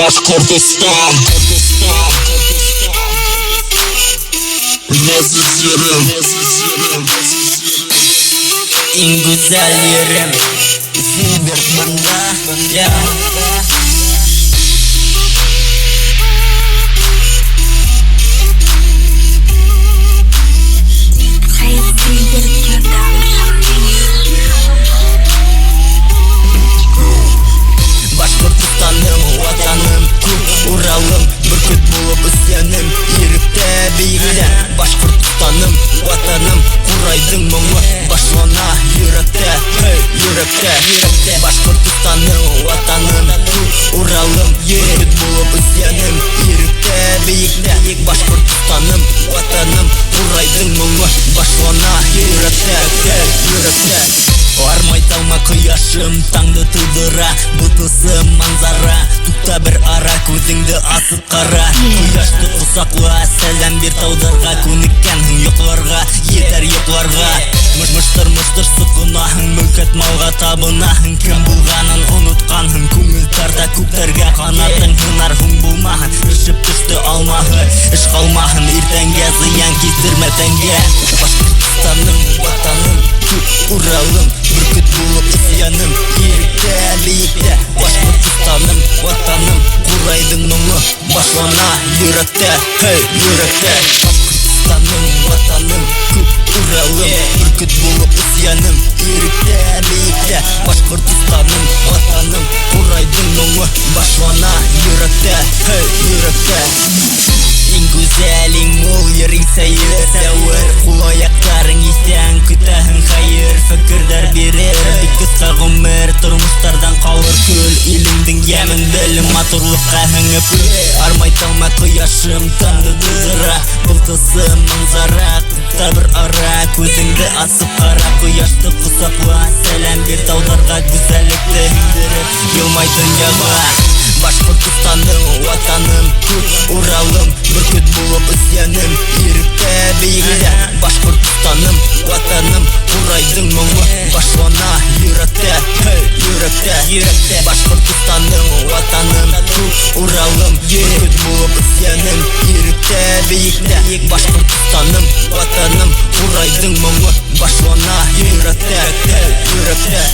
Башкортостан. Nefis yerim. En güzel yerim Zilbert bunda ya. Башкортстаным, ватаным, күк Уралым, бүркіт болып үсенім Ерікті биікте Башкортстаным, ватаным, құрайдың мұңы Башлана жүректе, жүректе Башкортстаным, ватаным, күк Уралым, бүркіт болып үсенім Ерікті биікте Башкортстаным, ватаным, құрайдың мұңы Башлана жүректе Армай талма құяшым, таңды тудыра Бұтысы манзара, тұқта бір ара Көзіңді асып қара Құяшты құсақла, сәлем бер таударға Көніккенің йоқларға, етер йоқларға Мұштыр сұқынахың, мүлкет малға табынахың Кім болғанын ұнытқанын, көңіл тарда көктерге Қанатың хынар хүн болмағын, үшіп түсті алмағы Іш қалмағын, ертеңге зиян кездірме тәнге Башкортстаным, ватаным, Уралым, бүркіт болып үсенім Ерікті биікте Башкортстаным, ватаным, құрайдың мұңы Башлана жүректе, жүректе Башкортстаным, ватаным, Уралым, бүркіт болып үсенім Ерікті биікте Башкортстаным, ватаным, құрайдың мұңы Башлана жүректе, жүректе Ең güzel, ең мол ерің сәуір Қол аяқтарың естен күтәһің хайыр Фікірдер берер, бик қысқа ғұмыр Тұрмыштардан қалыр күл Еліңдің емін білім, матурлыққа хіңіп Армай талма құяшым, таңды дұзыра Бұлтысы манзара, құтта бір ара Көзіңді асып қара, құяшты құсақла Сәлем бер таударға, güzellikті хіңдіріп Елмай дүнияға Башкортстаным, ватаным, Уралым, бүркіт болып үсенім Ерікті биікте Башкортстаным, ватаным, құрайдың мұңы Башлана жүректе, жүректе Башкортстаным, ватаным, Уралым, бүркіт болып үсенім Ерікті биікте Башкортстаным, ватаным, құрайдың мұңы Башлана жүректе, жүректе